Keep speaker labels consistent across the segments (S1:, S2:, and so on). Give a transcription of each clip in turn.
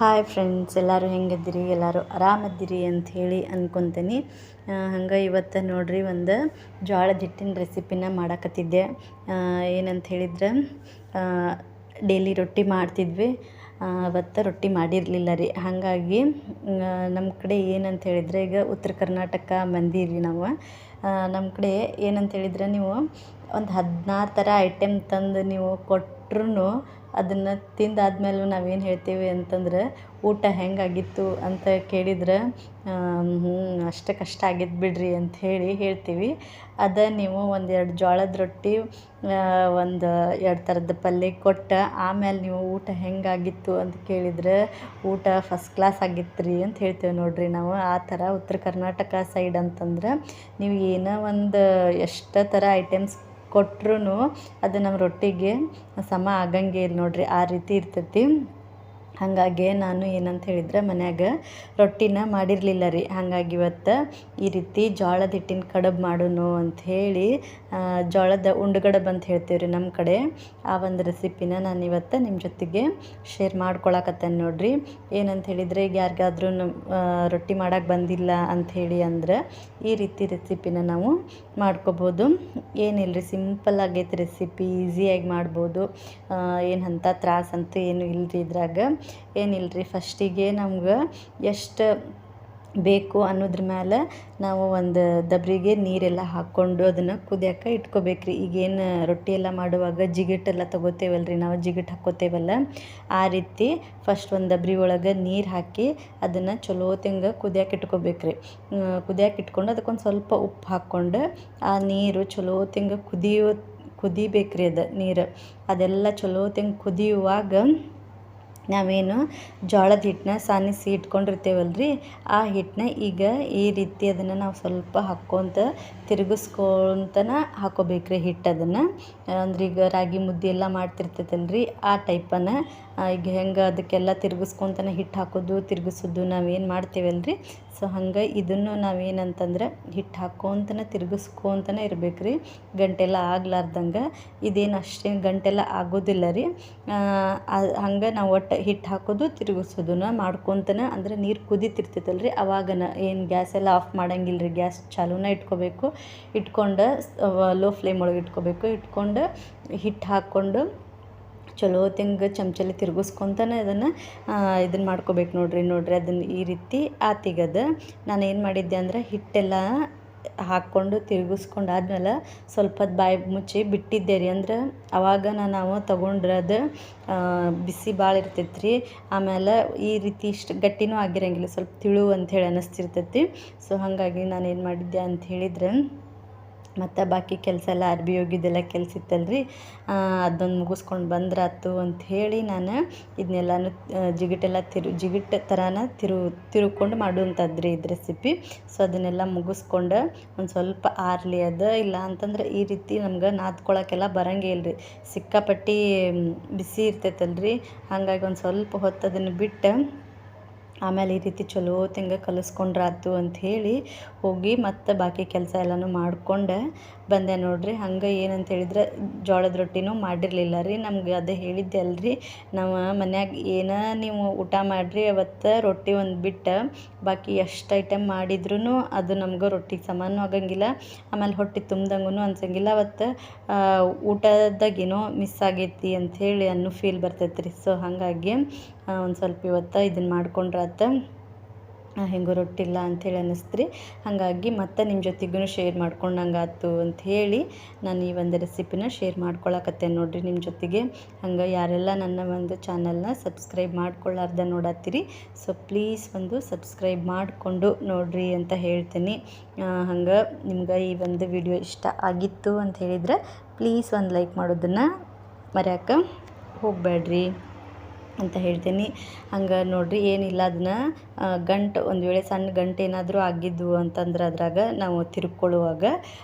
S1: Hi friends, ಎಲ್ಲರೂ ಹೆಂಗಿದ್ದೀರಿ? ಎಲ್ಲರೂ ಆರಾಮದಿರಿ ಅಂಥೇಳಿ ಅಂದ್ಕೊತೀನಿ. ಹಂಗೆ ಇವತ್ತು ನೋಡ್ರಿ ಒಂದು ಜೋಳದ ಹಿಟ್ಟಿನ ರೆಸಿಪಿನ ಮಾಡಾಕತ್ತಿದ್ದೆ. ಏನಂತ ಹೇಳಿದ್ರೆ ಡೈಲಿ ರೊಟ್ಟಿ ಮಾಡ್ತಿದ್ವಿ. ಅವತ್ತು ರೊಟ್ಟಿ ಮಾಡಿರಲಿಲ್ಲ ರೀ. ಹಾಗಾಗಿ ನಮ್ಮ ಕಡೆ ಏನಂತ ಹೇಳಿದರೆ, ಈಗ ಉತ್ತರ ಕರ್ನಾಟಕ ಮಂದಿ ರೀ ನಾವು. ನಮ್ಮ ಕಡೆ ಏನಂತ ಹೇಳಿದ್ರೆ, ನೀವು ಒಂದು 16 ಥರ ಐಟಮ್ ತಂದು ನೀವು ಕೊಟ್ಟರು ಅದನ್ನು ತಿಂದಾದ್ಮೇಲೂ ನಾವೇನು ಹೇಳ್ತೀವಿ ಅಂತಂದ್ರೆ, ಊಟ ಹೆಂಗಾಗಿತ್ತು ಅಂತ ಕೇಳಿದ್ರೆ ಅಷ್ಟಕ್ಕಷ್ಟ ಆಗಿದ್ದು ಬಿಡ್ರಿ ಅಂತ ಹೇಳ್ತೀವಿ. ಅದೇ ನೀವು ಒಂದೆರಡು ಜೋಳದ ರೊಟ್ಟಿ, ಒಂದು 2 ಥರದ ಪಲ್ಯ ಕೊಟ್ಟು ಆಮೇಲೆ ನೀವು ಊಟ ಹೆಂಗಾಗಿತ್ತು ಅಂತ ಕೇಳಿದ್ರೆ, ಊಟ ಫಸ್ಟ್ ಕ್ಲಾಸ್ ಆಗಿತ್ತು ರೀ ಅಂತ ಹೇಳ್ತೇವೆ ನೋಡ್ರಿ ನಾವು. ಆ ಥರ ಉತ್ತರ ಕರ್ನಾಟಕ ಸೈಡ್ ಅಂತಂದ್ರೆ ನೀವು ಏನೋ ಒಂದು ಎಷ್ಟು ಥರ ಐಟಮ್ಸ್ ಕೊಟ್ರೂ ಅದು ನಮ್ಮ ರೊಟ್ಟಿಗೆ ಸಮ ಆಗಂಗೆ ಇಲ್ಲ ನೋಡ್ರಿ, ಆ ರೀತಿ ಇರ್ತೈತಿ. ಹಾಗಾಗಿ ನಾನು ಏನಂತ ಹೇಳಿದ್ರೆ ಮನ್ಯಾಗ ರೊಟ್ಟಿನ ಮಾಡಿರಲಿಲ್ಲ ರೀ. ಹಾಗಾಗಿ ಇವತ್ತು ಈ ರೀತಿ ಜೋಳದ ಹಿಟ್ಟಿನ ಕಡುಬು ಮಾಡೋಣ ಅಂಥೇಳಿ, ಜೋಳದ ಉಂಡುಗಡುಬು ಅಂತ ಹೇಳ್ತೀವಿ ರೀ ನಮ್ಮ ಕಡೆ. ಆ ಒಂದು ರೆಸಿಪಿನ ನಾನು ಇವತ್ತು ನಿಮ್ಮ ಜೊತೆಗೆ ಶೇರ್ ಮಾಡ್ಕೊಳಕತ್ತೇನೆ ನೋಡ್ರಿ. ಏನಂತ ಹೇಳಿದರೆ, ಈಗ ಯಾರಿಗಾದ್ರೂ ರೊಟ್ಟಿ ಮಾಡೋಕ್ಕೆ ಬಂದಿಲ್ಲ ಅಂಥೇಳಿ ಅಂದ್ರೆ ಈ ರೀತಿ ರೆಸಿಪಿನ ನಾವು ಮಾಡ್ಕೋಬೋದು. ಏನಿಲ್ಲ ರೀ, ಸಿಂಪಲ್ ಆಗೈತೆ ರೆಸಿಪಿ, ಈಸಿಯಾಗಿ ಮಾಡ್ಬೋದು. ಏನು ಅಂಥ ತ್ರಾಸಂತೂ ಏನು ಇಲ್ಲರಿ ಇದ್ರಾಗ. ಏನಿಲ್ಲರಿ, ಫಸ್ಟಿಗೆ ನಮ್ಗೆ ಎಷ್ಟು ಬೇಕು ಅನ್ನೋದ್ರ ಮೇಲೆ ನಾವು ಒಂದು ದಬ್ರಿಗೆ ನೀರೆಲ್ಲ ಹಾಕ್ಕೊಂಡು ಅದನ್ನು ಕುದಿಯೋಕೆ ಇಟ್ಕೋಬೇಕ್ರಿ. ಈಗೇನು ರೊಟ್ಟಿ ಎಲ್ಲ ಮಾಡುವಾಗ ಜಿಗಿಟ್ಟೆಲ್ಲ ತೊಗೋತೇವಲ್ರಿ, ನಾವು ಜಿಗಿಟ್ಟು ಹಾಕ್ಕೋತೇವಲ್ಲ, ಆ ರೀತಿ ಫಸ್ಟ್ ಒಂದು ದಬ್ರಿ ಒಳಗೆ ನೀರು ಹಾಕಿ ಅದನ್ನು ಚಲೋತ್ತಂಗೆ ಕುದಿಯೋಕೆ ಇಟ್ಕೋಬೇಕ್ರಿ. ಕುದಿಯೋಕೆ ಇಟ್ಕೊಂಡು ಅದಕ್ಕೊಂದು ಸ್ವಲ್ಪ ಉಪ್ಪು ಹಾಕ್ಕೊಂಡು ಆ ನೀರು ಚಲೋತ್ತಂಗೆ ಕುದಿಬೇಕ್ರಿ. ಅದು ನೀರು ಅದೆಲ್ಲ ಚಲೋತ್ತಂಗೆ ಕುದಿಯುವಾಗ ನಾವೇನು ಜೋಳದ ಹಿಟ್ಟನ್ನ ಸಾನಿಸಿ ಇಟ್ಕೊಂಡಿರ್ತೇವಲ್ರಿ, ಆ ಹಿಟ್ಟನ್ನ ಈಗ ಈ ರೀತಿ ಅದನ್ನು ನಾವು ಸ್ವಲ್ಪ ಹಾಕ್ಕೊತ ತಿರುಗಿಸ್ಕೊತನ ಹಾಕೋಬೇಕ್ರಿ ಹಿಟ್ಟು. ಅದನ್ನು ಅಂದ್ರೆ ಈಗ ರಾಗಿ ಮುದ್ದೆ ಎಲ್ಲ ಮಾಡ್ತಿರ್ತೈತಲ್ರಿ, ಆ ಟೈಪನ್ನು ಈಗ ಹೆಂಗೆ ಅದಕ್ಕೆಲ್ಲ ತಿರುಗಿಸ್ಕೊತನ ಹಿಟ್ಟು ಹಾಕೋದು ತಿರುಗಿಸೋದು ನಾವೇನು ಮಾಡ್ತೇವಲ್ರಿ, ಸೊ ಹಂಗೆ ಇದನ್ನು ನಾವೇನಂತಂದ್ರೆ ಹಿಟ್ಟು ಹಾಕ್ಕೊತನ ತಿರುಗಿಸ್ಕೊತನ ಇರಬೇಕ್ರಿ, ಗಂಟೆಲ್ಲ ಆಗ್ಲಾರ್ದಂಗೆ. ಇದೇನು ಅಷ್ಟೇನು ಗಂಟೆಲ್ಲ ಆಗೋದಿಲ್ಲ ರೀ. ಹಂಗೆ ನಾವು ಒಟ್ಟು ಹಿಟ್ಟು ಹಾಕೋದು ತಿರುಗಿಸೋದನ್ನ ಮಾಡ್ಕೊತನ, ಅಂದ್ರೆ ನೀರು ಕುದೀತಿರ್ತೈತಲ್ರಿ ಅವಾಗನ ಏನು ಗ್ಯಾಸ್ ಎಲ್ಲ ಆಫ್ ಮಾಡಂಗಿಲ್ಲ ರೀ, ಗ್ಯಾಸ್ ಚಾಲೂನ ಇಟ್ಕೊಂಡು ಲೋ ಫ್ಲೇಮ್ ಒಳಗೆ ಇಟ್ಕೊಂಡು ಹಿಟ್ಟು ಹಾಕ್ಕೊಂಡು ಚಲೋತ್ತಂಗೆ ಚಮಚಲ್ಲಿ ತಿರುಗಿಸ್ಕೊತಾನೆ ಇದನ್ನು ಮಾಡ್ಕೋಬೇಕು ನೋಡ್ರಿ. ಅದನ್ನು ಈ ರೀತಿ ಆತಿಗದ ನಾನು ಏನು ಮಾಡಿದ್ದೆ ಅಂದ್ರೆ, ಹಿಟ್ಟೆಲ್ಲ ಹಾಕ್ಕೊಂಡು ತಿರುಗಿಸ್ಕೊಂಡು ಆದ್ಮೇಲೆ ಸ್ವಲ್ಪ ಹೊತ್ತು ಬಾಯಿ ಮುಚ್ಚಿ ಬಿಟ್ಟಿದ್ದೆ ರೀ. ಅಂದ್ರೆ ಅವಾಗ ನಾವು ತೊಗೊಂಡ್ರೆ ಅದು ಬಿಸಿ ಭಾಳ ಇರ್ತೈತೆ ರೀ. ಆಮೇಲೆ ಈ ರೀತಿ ಇಷ್ಟು ಗಟ್ಟಿನೂ ಆಗಿರಂಗಿಲ್ಲ, ಸ್ವಲ್ಪ ತಿಳು ಅಂಥೇಳಿ ಅನ್ನಿಸ್ತಿರ್ತೈತಿ. ಸೊ ಹಾಗಾಗಿ ನಾನು ಏನು ಮಾಡಿದ್ದೆ ಅಂತ ಹೇಳಿದ್ರೆ, ಮತ್ತು ಬಾಕಿ ಕೆಲಸ ಎಲ್ಲ ಅರ್ಬಿ ಹೋಗಿದ್ದೆಲ್ಲ ಕೆಲಸ ಇತ್ತಲ್ರಿ, ಅದನ್ನು ಮುಗಿಸ್ಕೊಂಡು ಬಂದ್ರಾತು ಅಂಥೇಳಿ ನಾನು ಇದನ್ನೆಲ್ಲನೂ ಜಿಗಿಟ್ಟು ಥರನ ತಿರುಗ್ಕೊಂಡು ಮಾಡುವಂಥದ್ರಿ ಇದು ರೆಸಿಪಿ. ಸೊ ಅದನ್ನೆಲ್ಲ ಮುಗಿಸ್ಕೊಂಡು ಒಂದು ಸ್ವಲ್ಪ ಆರಲಿ ಅದು, ಇಲ್ಲ ಅಂತಂದ್ರೆ ಈ ರೀತಿ ನಮ್ಗೆ ನಾದ್ಕೊಳಕ್ಕೆಲ್ಲ ಬರಂಗೇ ಇಲ್ಲರಿ, ಸಿಕ್ಕಾಪಟ್ಟಿ ಬಿಸಿ ಇರ್ತೈತಲ್ರಿ. ಹಾಗಾಗಿ ಒಂದು ಸ್ವಲ್ಪ ಹೊತ್ತು ಅದನ್ನು ಬಿಟ್ಟು ಆಮೇಲೆ ಈ ರೀತಿ ಚಲೋತ್ತಂಗೆ ಕಲಿಸ್ಕೊಂಡ್ರಾತು ಅಂಥೇಳಿ ಹೋಗಿ ಮತ್ತು ಬಾಕಿ ಕೆಲಸ ಎಲ್ಲನೂ ಮಾಡ್ಕೊಂಡು ಬಂದೆ ನೋಡ್ರಿ. ಹಂಗೆ ಏನಂತ ಹೇಳಿದ್ರೆ, ಜೋಳದ ರೊಟ್ಟಿನೂ ಮಾಡಿರಲಿಲ್ಲ ರೀ. ನಮ್ಗೆ ಅದೇ ಹೇಳಿದ್ದೆ ಅಲ್ರಿ, ನಾವು ಮನ್ಯಾಗ ಏನೋ ನೀವು ಊಟ ಮಾಡಿರಿ, ಅವತ್ತು ರೊಟ್ಟಿ ಒಂದು ಬಿಟ್ಟು ಬಾಕಿ ಎಷ್ಟು ಐಟಮ್ ಮಾಡಿದ್ರೂ ಅದು ನಮ್ಗೆ ರೊಟ್ಟಿಗೆ ಸಮಾನೂ ಆಗಂಗಿಲ್ಲ, ಆಮೇಲೆ ಹೊಟ್ಟೆ ತುಂಬ್ದಂಗೂ ಅನ್ಸಂಗಿಲ್ಲ. ಅವತ್ತು ಊಟದಾಗೇನೋ ಮಿಸ್ ಆಗೈತಿ ಅಂಥೇಳಿ ಅನ್ನೋ ಫೀಲ್ ಬರ್ತೈತೆ ರೀ. ಸೊ ಹಾಗಾಗಿ ಒಂದು ಸ್ವಲ್ಪ ಇವತ್ತು ಇದನ್ನು ಮಾಡ್ಕೊಂಡ್ರಾತ, ಹೆಂಗೋ ರೊಟ್ಟಿ ಇಲ್ಲ ಅಂಥೇಳಿ ಅನ್ನಿಸ್ತ್ರಿ. ಹಾಗಾಗಿ ಮತ್ತೆ ನಿಮ್ಮ ಜೊತೆಗೂ ಶೇರ್ ಮಾಡ್ಕೊಂಡಂಗಾತು ಅಂಥೇಳಿ ನಾನು ಈ ಒಂದು ರೆಸಿಪಿನ ಶೇರ್ ಮಾಡ್ಕೊಳಕತ್ತೇನೆ ನೋಡ್ರಿ ನಿಮ್ಮ ಜೊತೆಗೆ. ಹಂಗೆ ಯಾರೆಲ್ಲ ನನ್ನ ಒಂದು ಚಾನಲ್ನ ಸಬ್ಸ್ಕ್ರೈಬ್ ಮಾಡ್ಕೊಳ್ಳಾರ್ದ ನೋಡತ್ತೀರಿ, ಸೊ ಪ್ಲೀಸ್ ಒಂದು ಸಬ್ಸ್ಕ್ರೈಬ್ ಮಾಡಿಕೊಂಡು ನೋಡ್ರಿ ಅಂತ ಹೇಳ್ತೀನಿ. ಹಂಗೆ ನಿಮ್ಗೆ ಈ ಒಂದು ವಿಡಿಯೋ ಇಷ್ಟ ಆಗಿತ್ತು ಅಂತ ಹೇಳಿದ್ರೆ ಪ್ಲೀಸ್ ಒಂದು ಲೈಕ್ ಮಾಡೋದನ್ನು ಮರೆಯೋಕೆ ಹೋಗಬೇಡ್ರಿ ಅಂತ ಹೇಳ್ತೀನಿ. ಹಂಗೆ ನೋಡ್ರಿ, ಏನಿಲ್ಲ ಅದನ್ನ ಒಂದು ವೇಳೆ ಸಣ್ಣ ಗಂಟು ಏನಾದರೂ ಆಗಿದ್ವು ಅಂತಂದ್ರೆ ಅದ್ರಾಗ ನಾವು ತಿರುಗ್ಕೊಳ್ಳುವಾಗ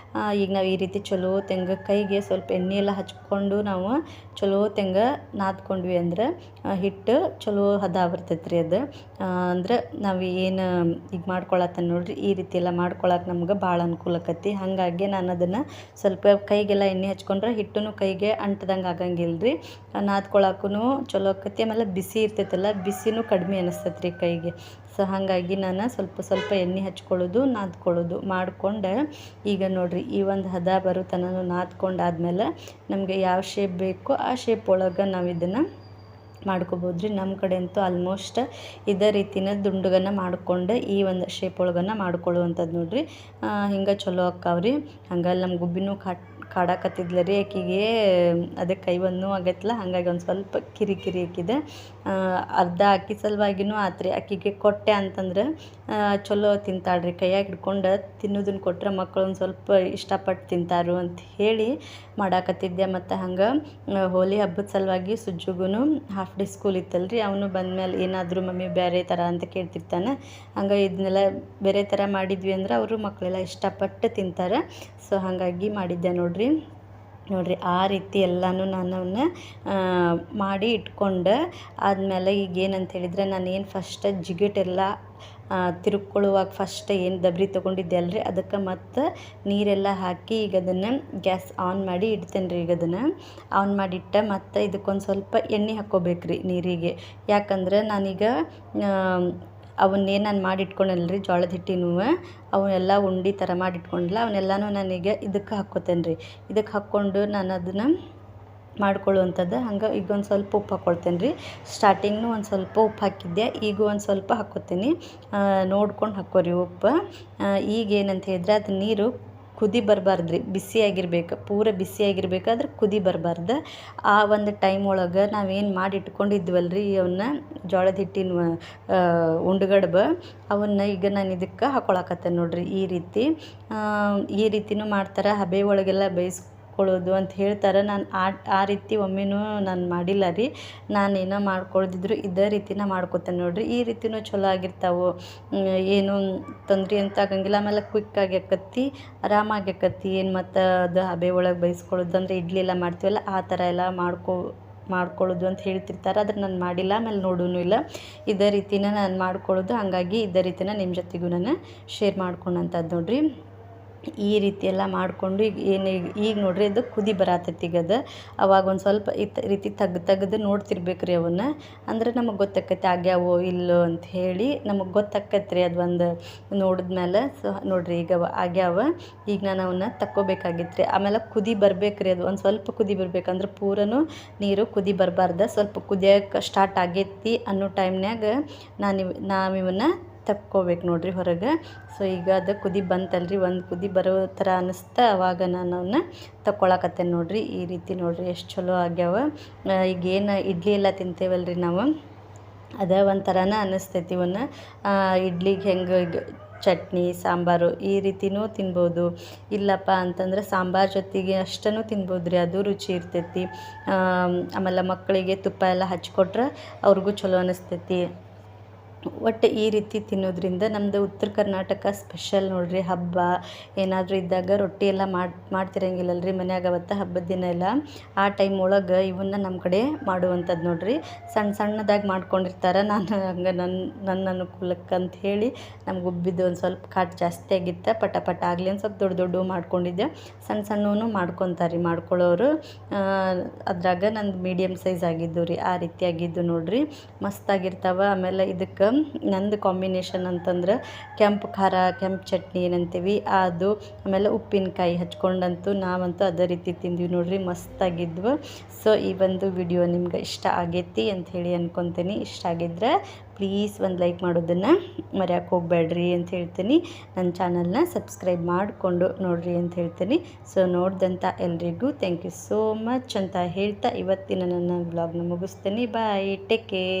S1: ಈಗ ನಾವು ಈ ರೀತಿ ಚಲೋ ಕೈಗೆ ಸ್ವಲ್ಪ ಎಣ್ಣೆ ಎಲ್ಲ ಹಚ್ಕೊಂಡು ನಾವು ಚಲೋ ತೆಂಗ ನಾದ್ಕೊಂಡ್ವಿ ಅಂದ್ರೆ ಹಿಟ್ಟು ಚಲೋ ಹದ ಬರ್ತೈತೆ ರೀ ಅದು. ಅಂದ್ರೆ ನಾವು ಏನು ಈಗ ಮಾಡ್ಕೊಳತ್ತನ ನೋಡ್ರಿ, ಈ ರೀತಿ ಎಲ್ಲ ಮಾಡ್ಕೊಳಕ್ಕೆ ನಮ್ಗೆ ಭಾಳ ಅನುಕೂಲ ಆಕತಿ. ಹಾಗಾಗಿ ನಾನು ಅದನ್ನು ಸ್ವಲ್ಪ ಕೈಗೆಲ್ಲ ಎಣ್ಣೆ ಹಚ್ಕೊಂಡ್ರೆ ಹಿಟ್ಟು ಕೈಗೆ ಅಂಟ್ದಂಗೆ ಆಗಂಗಿಲ್ಲ ರೀ. ನಾದ್ಕೊಳಕ್ಕೂ ಚಲೋ ಆಕತಿ. ಆಮೇಲೆ ಬಿಸಿ ಇರ್ತೈತಲ್ಲ, ಬಿಸಿನೂ ಕಡಿಮೆ ಅನಿಸ್ತೈತೆ ರೀ ಕೈಗೆ. ಸೊ ಹಾಗಾಗಿ ನಾನು ಸ್ವಲ್ಪ ಸ್ವಲ್ಪ ಎಣ್ಣೆ ಹಚ್ಕೊಳ್ಳೋದು, ನಾದ್ಕೊಳ್ಳೋದು ಮಾಡ್ಕೊಂಡು, ಈಗ ನೋಡಿರಿ ಈ ಒಂದು ಹದ ಬರೋ ತನಕ ನಾದ್ಕೊಂಡಾದ್ಮೇಲೆ ನಮಗೆ ಯಾವ ಶೇಪ್ ಬೇಕೋ ಆ ಶೇಪ್ ಒಳಗೆ ನಾವು ಇದನ್ನು ಮಾಡ್ಕೊಬೋದು ರೀ. ನಮ್ಮ ಕಡೆ ಅಂತೂ ಆಲ್ಮೋಸ್ಟ್ ಇದೇ ರೀತಿನ ದುಂಡಗನ್ನು ಮಾಡ್ಕೊಂಡು ಈ ಒಂದು ಶೇಪ್ ಒಳಗನ್ನು ಮಾಡ್ಕೊಳ್ಳುವಂಥದ್ದು ನೋಡಿರಿ. ಹಿಂಗೆ ಚಲೋ ಆಕ್ಕಾವ್ರಿ. ಹಂಗೆ ನಮ್ಮ ಗುಬ್ಬಿನೂ ಕಾಡಾಕತ್ತಿದ್ಲ ರೀ. ಆಕಿಗೆ ಅದಕ್ಕೆ ಕೈ ಒಂದು ಆಗೈತಲ್ಲ, ಹಾಗಾಗಿ ಒಂದು ಸ್ವಲ್ಪ ಕಿರಿಕಿರಿ ಆಕಿದೆ. ಅರ್ಧ ಅಕ್ಕಿ ಸಲುವಾಗಿನೂ ಆತ್ರಿ. ಆಕಿಗೆ ಕೊಟ್ಟೆ ಅಂತಂದ್ರೆ ಚಲೋ ತಿಂತಾಳ್ರಿ. ಕೈಯಾಗ ಹಿಡ್ಕೊಂಡು ತಿನ್ನೋದನ್ನು ಕೊಟ್ಟರೆ ಮಕ್ಕಳು ಒಂದು ಸ್ವಲ್ಪ ಇಷ್ಟಪಟ್ಟು ತಿಂತಾರು ಅಂತ ಹೇಳಿ ಮಾಡಾಕತ್ತಿದ್ದೆ. ಮತ್ತು ಹಂಗೆ ಹೋಳಿ ಹಬ್ಬದ ಸಲುವಾಗಿ ಸುಜ್ಜುಗೂ ಹಾಫ್ ಡೇ ಸ್ಕೂಲ್ ಇತ್ತಲ್ರಿ. ಅವನು ಬಂದಮೇಲೆ ಏನಾದರೂ ಮಮ್ಮಿ ಬೇರೆ ಥರ ಅಂತ ಕೇಳ್ತಿರ್ತಾನೆ. ಹಂಗೆ ಇದನ್ನೆಲ್ಲ ಬೇರೆ ಥರ ಮಾಡಿದ್ವಿ ಅಂದ್ರೆ ಅವರು ಮಕ್ಕಳೆಲ್ಲ ಇಷ್ಟಪಟ್ಟು ತಿಂತಾರೆ. ಸೊ ಹಾಗಾಗಿ ಮಾಡಿದ್ದೆ ನೋಡಿರಿ. ಆ ರೀತಿ ಎಲ್ಲನೂ ನಾನು ಮಾಡಿ ಇಟ್ಕೊಂಡು ಆದಮೇಲೆ ಈಗ ಏನಂತ ಹೇಳಿದರೆ, ನಾನೇನು ಫಸ್ಟ್ ಜಿಗಿಟೆಲ್ಲ ತಿರುಗ್ಕೊಳ್ಳುವಾಗ ಫಸ್ಟ್ ಏನು ದಬ್ರಿ ತೊಗೊಂಡಿದ್ದೆ ಅಲ್ರಿ, ಅದಕ್ಕೆ ಮತ್ತು ನೀರೆಲ್ಲ ಹಾಕಿ ಈಗ ಅದನ್ನು ಗ್ಯಾಸ್ ಆನ್ ಮಾಡಿ ಇಡ್ತೇನೆ ರೀ. ಈಗ ಅದನ್ನು ಆನ್ ಮಾಡಿಟ್ಟ ಮತ್ತು ಇದಕ್ಕೊಂದು ಸ್ವಲ್ಪ ಎಣ್ಣೆ ಹಾಕ್ಕೋಬೇಕ್ರಿ ನೀರಿಗೆ. ಯಾಕಂದ್ರೆ ನಾನೀಗ ಅವನ್ನೇನು ನಾನು ಮಾಡಿಟ್ಕೊಂಡಲ್ರಿ ಜೋಳದ ಹಿಟ್ಟಿನೂ, ಅವನ್ನೆಲ್ಲ ಉಂಡೆ ಥರ ಮಾಡಿಟ್ಕೊಂಡಲ್ಲ, ಅವನ್ನೆಲ್ಲನೂ ನಾನೀಗ ಇದಕ್ಕೆ ಹಾಕ್ಕೋತೇನೆ ರೀ. ಇದಕ್ಕೆ ಹಾಕ್ಕೊಂಡು ನಾನು ಅದನ್ನು ಮಾಡ್ಕೊಳ್ಳುವಂಥದ್ದು. ಹಂಗೆ ಈಗ ಒಂದು ಸ್ವಲ್ಪ ಉಪ್ಪು ಹಾಕ್ಕೊಳ್ತೇನೆ ರೀ. ಸ್ಟಾರ್ಟಿಂಗ್ನು ಒಂದು ಸ್ವಲ್ಪ ಉಪ್ಪು ಹಾಕಿದ್ದೆ, ಈಗ ಒಂದು ಸ್ವಲ್ಪ ಹಾಕ್ಕೋತೀನಿ. ನೋಡ್ಕೊಂಡು ಹಾಕ್ಕೋರಿ ಉಪ್ಪು. ಈಗ ಏನಂತ ಹೇಳಿದ್ರೆ ಅದು ನೀರು ಕುದಿ ಬರಬಾರ್ದು ರೀ, ಬಿಸಿಯಾಗಿರ್ಬೇಕು, ಪೂರ ಬಿಸಿಯಾಗಿರ್ಬೇಕಾದ್ರೆ ಕುದಿ ಬರಬಾರ್ದು. ಆ ಒಂದು ಟೈಮ್ ಒಳಗೆ ನಾವೇನು ಮಾಡಿ ಇಟ್ಕೊಂಡಿದ್ವಲ್ಲ ರೀ ಅವನ್ನ ಜೋಳದ ಹಿಟ್ಟಿನ ಉಂಡುಗಡ್ಬ, ಅವನ್ನ ಈಗ ನಾನು ಇದಕ್ಕೆ ಹಾಕ್ಕೊಳಕತ್ತೇನೆ ನೋಡಿರಿ. ಈ ರೀತಿನೂ ಮಾಡ್ತಾರೆ. ಹಬೆ ಒಳಗೆಲ್ಲ ಬೇಯಿಸ್ಕೊಳ್ಳೋದು ಅಂತ ಹೇಳ್ತಾರೆ. ನಾನು ಆ ರೀತಿ ಒಮ್ಮೆನೂ ನಾನು ಮಾಡಿಲ್ಲ ರೀ. ನಾನೇನೋ ಮಾಡ್ಕೊಳ್ದಿದ್ರು ಇದೇ ರೀತಿನ ಮಾಡ್ಕೊತೇನೆ ನೋಡಿರಿ. ಈ ರೀತಿನೂ ಚಲೋ ಆಗಿರ್ತಾವೆ, ಏನು ತೊಂದರೆ ಅಂತ ಆಗಂಗಿಲ್ಲ. ಆಮೇಲೆ ಕ್ವಿಕ್ಕಾಗಿ ಆಕತ್ತಿ, ಆರಾಮಾಗಿ ಆಕತ್ತಿ. ಏನು ಮತ್ತು ಅದು ಹಬೆ ಒಳಗೆ ಬೇಯಿಸ್ಕೊಳ್ಳೋದು ಅಂದರೆ ಇಡ್ಲಿ ಎಲ್ಲ ಮಾಡ್ತೀವಲ್ಲ ಆ ಥರ ಎಲ್ಲ ಮಾಡ್ಕೊಳ್ಳೋದು ಅಂತ ಹೇಳ್ತಿರ್ತಾರೆ. ಆದರೆ ನಾನು ಮಾಡಿಲ್ಲ, ಆಮೇಲೆ ನೋಡೂ ಇಲ್ಲ. ಇದೇ ರೀತಿನ ನಾನು ಮಾಡ್ಕೊಳ್ಳೋದು. ಹಾಗಾಗಿ ಇದೇ ರೀತಿನ ನಿಮ್ಮ ಜೊತೆಗೂ ನಾನು ಶೇರ್ ಮಾಡ್ಕೊಂಡಂಥದ್ದು ನೋಡಿರಿ. ಈ ರೀತಿ ಎಲ್ಲ ಮಾಡಿಕೊಂಡು ಈಗ ನೋಡ್ರಿ ಅದು ಕುದಿ ಬರತೈತಿ. ಈಗ ಅದು ಅವಾಗ ಒಂದು ಸ್ವಲ್ಪ ರೀತಿ ತೆಗ್ದು ನೋಡ್ತಿರ್ಬೇಕು ರೀ ಅವನ್ನ. ಅಂದ್ರೆ ನಮಗೆ ಗೊತ್ತಾಕೈತಿ ಆಗ್ಯಾವೋ ಇಲ್ಲೋ ಅಂತ ಹೇಳಿ ನಮಗೆ ಗೊತ್ತಾಕೈತೆ ರೀ ಅದು ಒಂದು ನೋಡಿದ್ಮೇಲೆ. ಸೊ ನೋಡಿರಿ ಈಗ ಆಗ್ಯಾವ. ಈಗ ನಾನು ಅವನ್ನ ತಕ್ಕೋಬೇಕಾಗಿತ್ತು ರೀ. ಆಮೇಲೆ ಕುದಿ ಬರ್ಬೇಕು ರೀ, ಅದು ಒಂದು ಸ್ವಲ್ಪ ಕುದಿ ಬರ್ಬೇಕಂದ್ರೆ ಪೂರನೂ ನೀರು ಕುದಿ ಬರಬಾರ್ದು. ಸ್ವಲ್ಪ ಕುದಿಯೋಕೆ ಸ್ಟಾರ್ಟ್ ಆಗೈತಿ ಅನ್ನೋ ಟೈಮ್ನಾಗ ನಾವಿವನ್ನ ತಕ್ಕೋಬೇಕು ನೋಡಿರಿ ಹೊರಗೆ. ಸೊ ಈಗ ಅದು ಕುದಿ ಬಂತಲ್ರಿ, ಒಂದು ಕುದಿ ಬರೋ ಥರ ಅನ್ನಿಸ್ತಾ ಅವಾಗ ನಾನು ಅವನ್ನ ತಕ್ಕೊಳಕತ್ತೇನೆ ನೋಡಿರಿ. ಈ ರೀತಿ ನೋಡಿರಿ ಎಷ್ಟು ಚಲೋ ಆಗ್ಯಾವ. ಈಗೇನು ಇಡ್ಲಿ ಎಲ್ಲ ತಿಂತೇವಲ್ರಿ ನಾವು, ಅದೇ ಒಂಥರನ ಅನ್ನಿಸ್ತೈತಿ. ಇವನ್ನ ಇಡ್ಲಿಗೆ ಹೆಂಗೆ ಚಟ್ನಿ ಸಾಂಬಾರು ಈ ರೀತಿನೂ ತಿನ್ಬೋದು. ಇಲ್ಲಪ್ಪ ಅಂತಂದ್ರೆ ಸಾಂಬಾರು ಜೊತೆಗೆ ಅಷ್ಟೂ ತಿನ್ಬೋದು ರೀ, ಅದು ರುಚಿ ಇರ್ತೈತಿ. ಆಮೇಲೆ ಮಕ್ಕಳಿಗೆ ತುಪ್ಪ ಎಲ್ಲ ಹಚ್ಕೊಟ್ರೆ ಅವ್ರಿಗೂ ಚಲೋ ಅನ್ನಿಸ್ತೈತಿ. ಒಟ್ಟು ಈ ರೀತಿ ತಿನ್ನೋದ್ರಿಂದ ನಮ್ಮದು ಉತ್ತರ ಕರ್ನಾಟಕ ಸ್ಪೆಷಲ್ ನೋಡಿರಿ. ಹಬ್ಬ ಏನಾದರೂ ಇದ್ದಾಗ ರೊಟ್ಟಿ ಎಲ್ಲ ಮಾಡ್ತಿರಂಗಿಲ್ಲಲ್ರಿ ಮನ್ಯಾಗ, ಅವತ್ತು ಹಬ್ಬದ ದಿನ ಎಲ್ಲ ಆ ಟೈಮ್ ಒಳಗೆ ಇವನ್ನ ನಮ್ಮ ಕಡೆ ಮಾಡುವಂಥದ್ದು ನೋಡಿರಿ. ಸಣ್ಣದಾಗಿ ಮಾಡ್ಕೊಂಡಿರ್ತಾರೆ. ನಾನು ಹಂಗೆ ನನ್ನ ಅನುಕೂಲಕ್ಕೆ ಅಂತ ಹೇಳಿ ನಮ್ಗೆ ಉಬ್ಬಿದ್ದು ಒಂದು ಸ್ವಲ್ಪ ಕಾಟ್ ಜಾಸ್ತಿ ಆಗಿತ್ತು. ಪಟ ಆಗಲಿ ಒಂದು ಸ್ವಲ್ಪ ದೊಡ್ಡ ಮಾಡ್ಕೊಂಡಿದ್ದೆ. ಸಣ್ಣವೂ ಮಾಡ್ಕೊತಾರೆ ಮಾಡ್ಕೊಳ್ಳೋರು. ಅದ್ರಾಗ ನಂದು ಮೀಡಿಯಮ್ ಸೈಜ್ ಆಗಿದ್ದು ರೀ, ಆ ರೀತಿ ಆಗಿದ್ದು ನೋಡಿರಿ. ಮಸ್ತಾಗಿರ್ತಾವೆ. ಆಮೇಲೆ ಇದಕ್ಕೆ ನಂದು ಕಾಂಬಿನೇಷನ್ ಅಂತಂದ್ರೆ ಕೆಂಪು ಖಾರ, ಕೆಂಪು ಚಟ್ನಿ ಏನಂತೀವಿ ಅದು, ಆಮೇಲೆ ಉಪ್ಪಿನಕಾಯಿ ಹಚ್ಕೊಂಡಂತೂ ನಾವಂತೂ ಅದೇ ರೀತಿ ತಿಂದ್ವಿ ನೋಡಿರಿ, ಮಸ್ತಾಗಿದ್ವು. ಸೊ ಈ ಒಂದು ವಿಡಿಯೋ ನಿಮ್ಗೆ ಇಷ್ಟ ಆಗೈತಿ ಅಂಥೇಳಿ ಅನ್ಕೊತೀನಿ. ಇಷ್ಟ ಆಗಿದ್ರೆ ಪ್ಲೀಸ್ ಒಂದು ಲೈಕ್ ಮಾಡೋದನ್ನು ಮರೆಯೋಕೆ ಹೋಗಬೇಡ್ರಿ ಅಂತ ಹೇಳ್ತೀನಿ. ನನ್ನ ಚಾನಲ್ನ ಸಬ್ಸ್ಕ್ರೈಬ್ ಮಾಡಿಕೊಂಡು ನೋಡಿರಿ ಅಂತ ಹೇಳ್ತೀನಿ. ಸೊ ನೋಡಿದಂಥ ಎಲ್ರಿಗೂ ಥ್ಯಾಂಕ್ ಯು ಸೋ ಮಚ್ ಅಂತ ಹೇಳ್ತಾ ಇವತ್ತಿನ ನನ್ನ ವ್ಲಾಗ್ನ ಮುಗಿಸ್ತೀನಿ. ಬಾಯ್, ಟೇಕ್ ಕೇರ್.